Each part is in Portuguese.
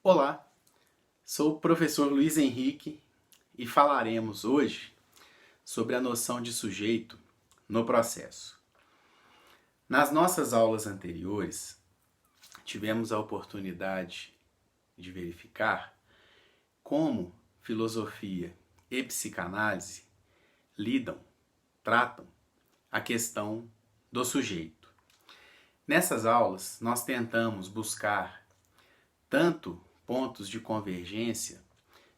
Olá, sou o professor Luiz Henrique e falaremos hoje sobre a noção de sujeito no processo. Nas nossas aulas anteriores, tivemos a oportunidade de verificar como filosofia e psicanálise tratam a questão do sujeito. Nessas aulas, nós tentamos buscar tanto pontos de convergência,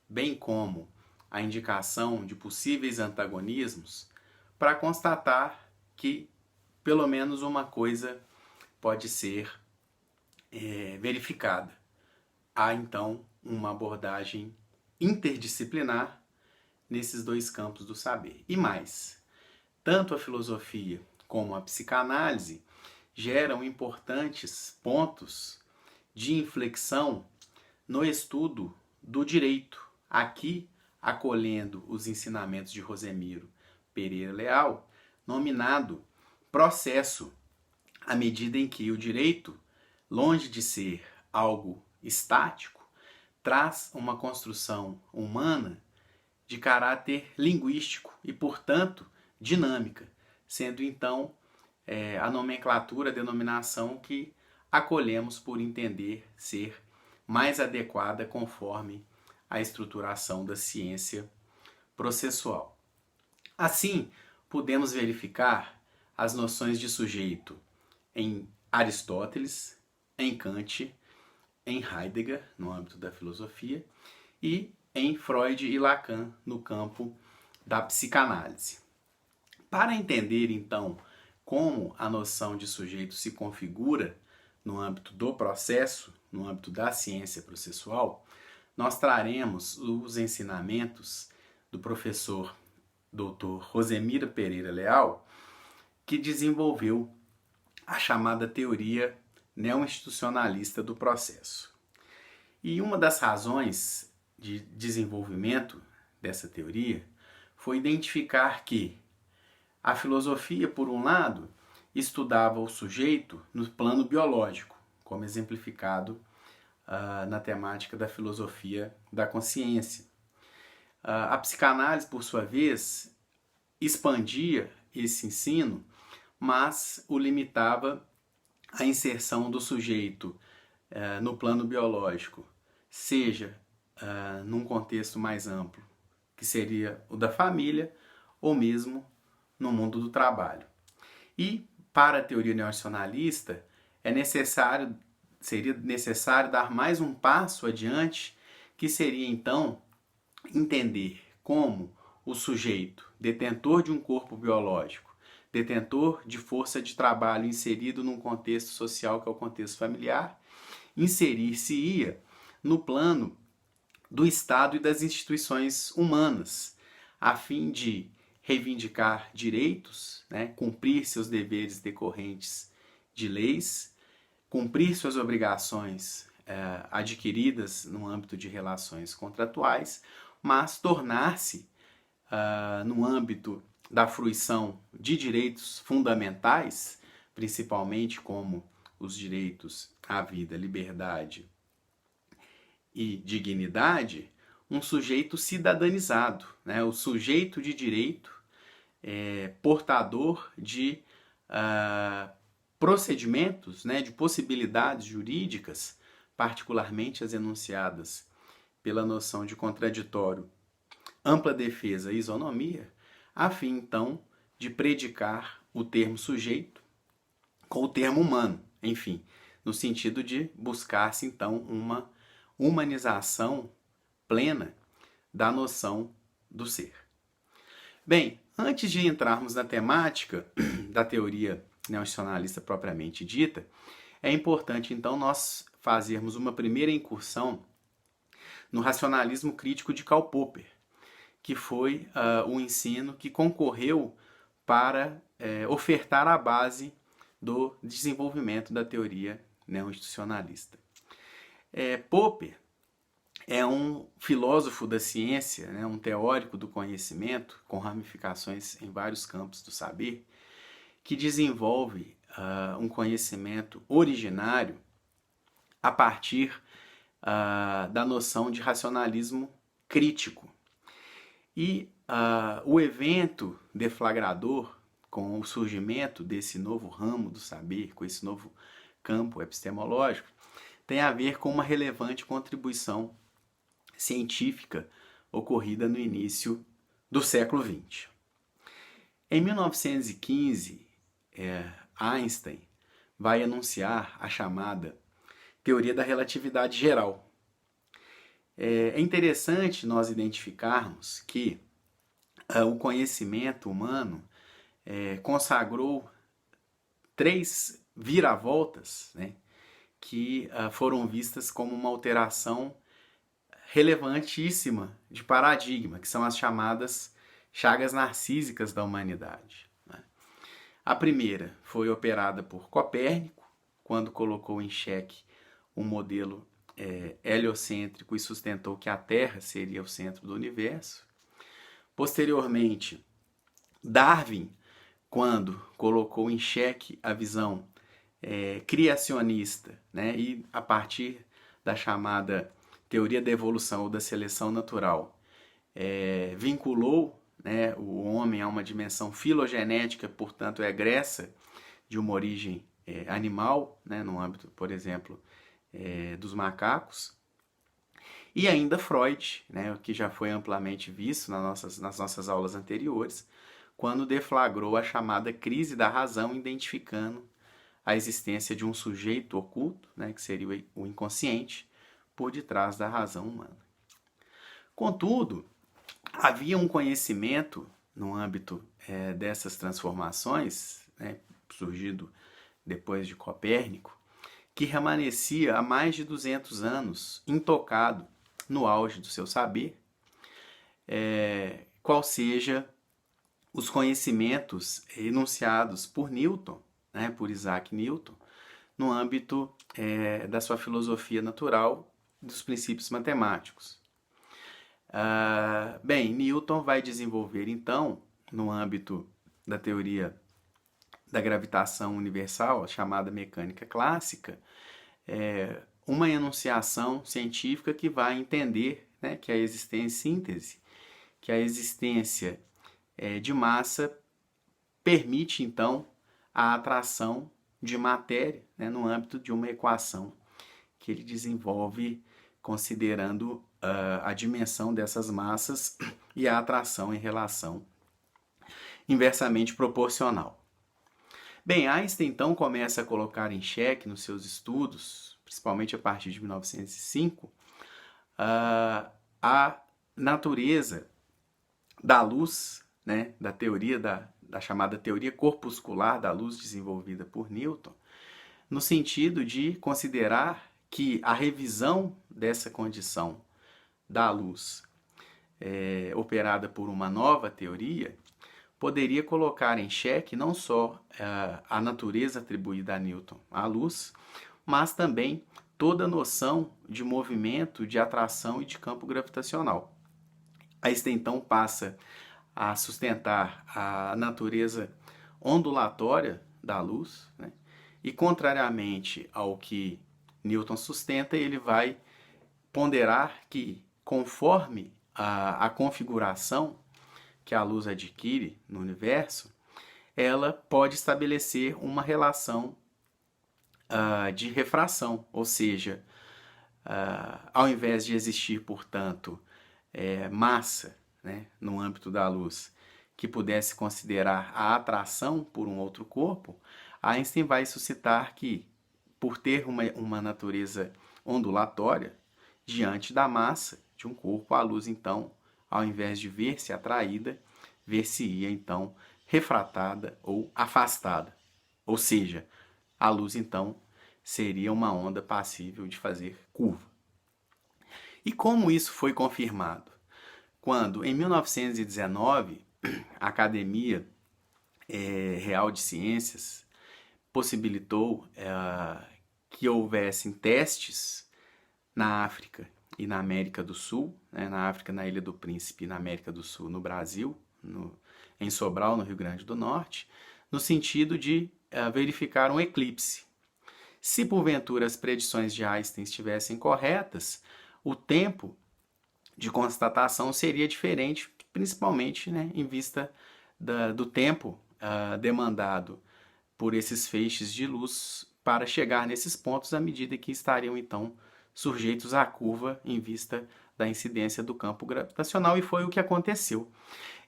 bem como a indicação de possíveis antagonismos, para constatar que pelo menos uma coisa pode ser verificada. Há então uma abordagem interdisciplinar nesses dois campos do saber. E mais, tanto a filosofia como a psicanálise geram importantes pontos de inflexão no estudo do direito, aqui acolhendo os ensinamentos de Rosemiro Pereira Leal, nominado processo, à medida em que o direito, longe de ser algo estático, traz uma construção humana de caráter linguístico e, portanto, dinâmica, sendo então a nomenclatura, a denominação que acolhemos por entender ser mais adequada conforme a estruturação da ciência processual. Assim, podemos verificar as noções de sujeito em Aristóteles, em Kant, em Heidegger, no âmbito da filosofia, e em Freud e Lacan, no campo da psicanálise. Para entender, então, como a noção de sujeito se configura no âmbito do processo, no âmbito da ciência processual, nós traremos os ensinamentos do professor Dr. Rosemiro Pereira Leal, que desenvolveu a chamada teoria neo-institucionalista do processo. E uma das razões de desenvolvimento dessa teoria foi identificar que a filosofia, por um lado, estudava o sujeito no plano biológico, como exemplificado na temática da filosofia da consciência. A psicanálise, por sua vez, expandia esse ensino, mas o limitava à inserção do sujeito no plano biológico, seja num contexto mais amplo, que seria o da família, ou mesmo no mundo do trabalho. E, para a teoria neorracionalista, seria necessário dar mais um passo adiante, que seria então entender como o sujeito, detentor de um corpo biológico, detentor de força de trabalho inserido num contexto social que é o contexto familiar, inserir-se-ia no plano do Estado e das instituições humanas, a fim de reivindicar direitos, cumprir seus deveres decorrentes de leis, cumprir suas obrigações adquiridas no âmbito de relações contratuais, mas tornar-se, no âmbito da fruição de direitos fundamentais, principalmente como os direitos à vida, liberdade e dignidade, um sujeito cidadanizado, o sujeito de direito, portador de procedimentos, de possibilidades jurídicas, particularmente as enunciadas pela noção de contraditório, ampla defesa e isonomia, a fim, então, de predicar o termo sujeito com o termo humano, enfim, no sentido de buscar-se, então, uma humanização plena da noção do ser. Bem, antes de entrarmos na temática da teoria neorracionalista propriamente dita, é importante, então, nós fazermos uma primeira incursão no racionalismo crítico de Karl Popper, que foi o ensino que concorreu para ofertar a base do desenvolvimento da teoria neo-institucionalista. Popper é um filósofo da ciência, um teórico do conhecimento, com ramificações em vários campos do saber, que desenvolve um conhecimento originário a partir da noção de racionalismo crítico. E o evento deflagrador, com o surgimento desse novo ramo do saber, com esse novo campo epistemológico, tem a ver com uma relevante contribuição científica ocorrida no início do século XX. Em 1915, Einstein vai anunciar a chamada teoria da relatividade geral. É interessante nós identificarmos que o conhecimento humano consagrou 3 viravoltas, né, que foram vistas como uma alteração relevantíssima de paradigma, que são as chamadas chagas narcísicas da humanidade. Né? A primeira foi operada por Copérnico, quando colocou em xeque um modelo heliocêntrico e sustentou que a Terra seria o centro do universo. Posteriormente, Darwin, quando colocou em xeque a visão criacionista, né, e a partir da chamada teoria da evolução ou da seleção natural, vinculou, né, o homem a uma dimensão filogenética, portanto egressa de uma origem animal, né, no âmbito, por exemplo, dos macacos. E ainda Freud, né, que já foi amplamente visto nas nossas aulas anteriores, quando deflagrou a chamada crise da razão, identificando a existência de um sujeito oculto, né, que seria o inconsciente, por detrás da razão humana. Contudo, havia um conhecimento no âmbito dessas transformações, né, surgido depois de Copérnico, que permanecia há mais de 200 anos intocado no auge do seu saber, qual seja os conhecimentos enunciados por Newton, né, por Isaac Newton, no âmbito da sua filosofia natural dos princípios matemáticos. Bem, Newton vai desenvolver então, no âmbito da teoria da gravitação universal, a chamada mecânica clássica, uma enunciação científica que vai entender, né, que a existência em síntese, que a existência de massa permite então a atração de matéria, né, no âmbito de uma equação que ele desenvolve considerando a dimensão dessas massas e a atração em relação inversamente proporcional. Bem, Einstein então começa a colocar em xeque nos seus estudos, principalmente a partir de 1905, a natureza da luz, né, da teoria da chamada teoria corpuscular da luz desenvolvida por Newton, no sentido de considerar que a revisão dessa condição da luz operada por uma nova teoria poderia colocar em xeque não só a natureza atribuída a Newton à luz, mas também toda a noção de movimento, de atração e de campo gravitacional. Einstein então passa a sustentar a natureza ondulatória da luz, né? E contrariamente ao que Newton sustenta, ele vai ponderar que, conforme a configuração que a luz adquire no universo, ela pode estabelecer uma relação de refração, ou seja, ao invés de existir, portanto, massa, né, no âmbito da luz, que pudesse considerar a atração por um outro corpo, Einstein vai suscitar que, por ter uma natureza ondulatória, diante da massa de um corpo, a luz, então, ao invés de ver-se atraída, ver-se-ia, então, refratada ou afastada. Ou seja, a luz, então, seria uma onda passível de fazer curva. E como isso foi confirmado? Quando, em 1919, a Academia Real de Ciências possibilitou que houvessem testes na África e na América do Sul, né, na África, na Ilha do Príncipe, e na América do Sul, no Brasil, em Sobral, no Rio Grande do Norte, no sentido de verificar um eclipse. Se porventura as predições de Einstein estivessem corretas, o tempo de constatação seria diferente, principalmente, né, em vista do tempo demandado por esses feixes de luz para chegar nesses pontos à medida que estariam então sujeitos à curva em vista da incidência do campo gravitacional, e foi o que aconteceu.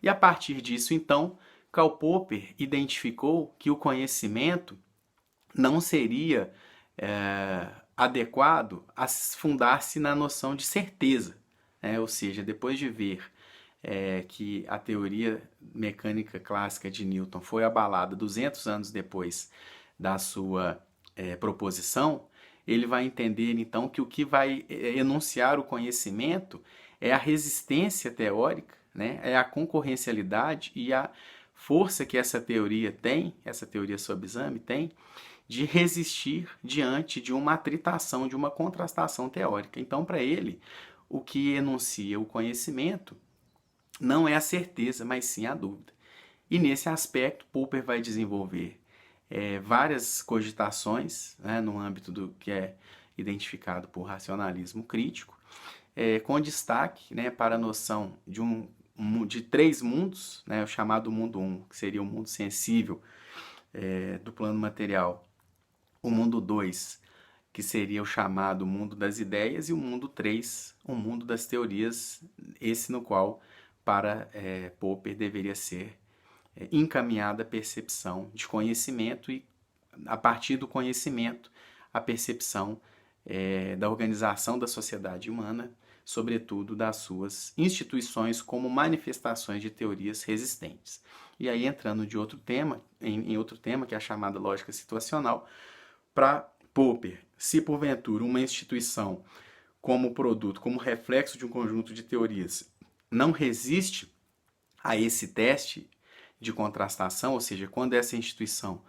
E a partir disso, então, Karl Popper identificou que o conhecimento não seria adequado a fundar-se na noção de certeza, ou seja, depois de ver que a teoria mecânica clássica de Newton foi abalada 200 anos depois da sua proposição, ele vai entender então que o que vai enunciar o conhecimento é a resistência teórica, né? É a concorrencialidade e a força que essa teoria tem, essa teoria sob exame tem, de resistir diante de uma atritação, de uma contrastação teórica. Então, para ele, o que enuncia o conhecimento não é a certeza, mas sim a dúvida. E nesse aspecto, Popper vai desenvolver várias cogitações, né, no âmbito do que é identificado por racionalismo crítico, com destaque, né, para a noção de três mundos, né, o chamado mundo 1, que seria o mundo sensível do plano material, o mundo 2, que seria o chamado mundo das ideias, e o mundo 3, o mundo das teorias, esse no qual, para Popper, deveria ser encaminhada a percepção de conhecimento e, a partir do conhecimento, a percepção da organização da sociedade humana, sobretudo das suas instituições como manifestações de teorias resistentes. E aí, entrando de outro tema, em outro tema, que é a chamada lógica situacional, para Popper, se porventura uma instituição como produto, como reflexo de um conjunto de teorias, não resiste a esse teste de contrastação, ou seja, quando essa instituição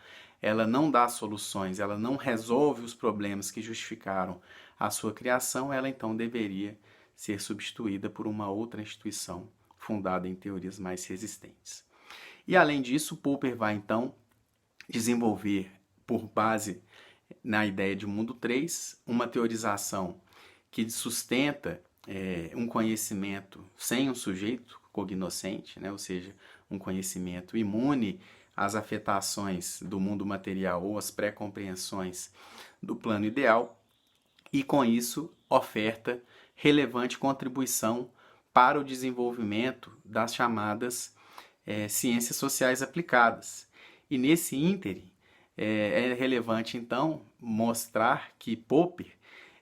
ela não dá soluções, ela não resolve os problemas que justificaram a sua criação, ela então deveria ser substituída por uma outra instituição fundada em teorias mais resistentes. E além disso, Popper vai então desenvolver, por base na ideia de mundo 3, uma teorização que sustenta um conhecimento sem um sujeito cognoscente, né? Ou seja, um conhecimento imune às afetações do mundo material ou às pré-compreensões do plano ideal, e com isso oferta relevante contribuição para o desenvolvimento das chamadas ciências sociais aplicadas. E nesse ínterim, é relevante então mostrar que Popper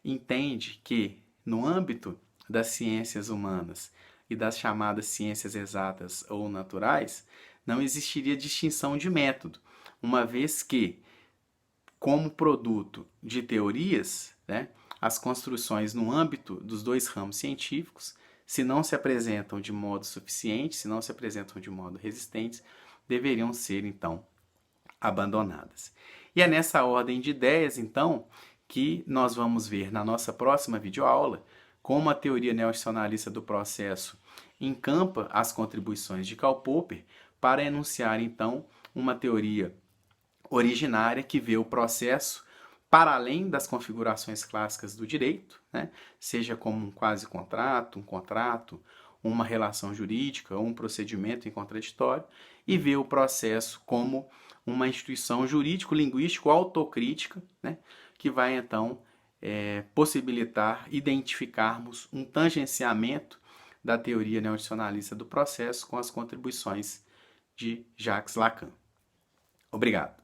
entende que, no âmbito das ciências humanas e das chamadas ciências exatas ou naturais, não existiria distinção de método, uma vez que, como produto de teorias, né, as construções no âmbito dos dois ramos científicos, se não se apresentam de modo suficiente, se não se apresentam de modo resistente, deveriam ser, então, abandonadas. E é nessa ordem de ideias, então, que nós vamos ver na nossa próxima videoaula como a teoria neorracionalista do processo encampa as contribuições de Karl Popper para enunciar, então, uma teoria originária que vê o processo para além das configurações clássicas do direito, né? Seja como um quasi-contrato, um contrato, uma relação jurídica ou um procedimento em contraditório, e vê o processo como uma instituição jurídico-linguístico-autocrítica, né? Que vai, então, possibilitar identificarmos um tangenciamento da teoria neorracionalista do processo com as contribuições de Jacques Lacan. Obrigado.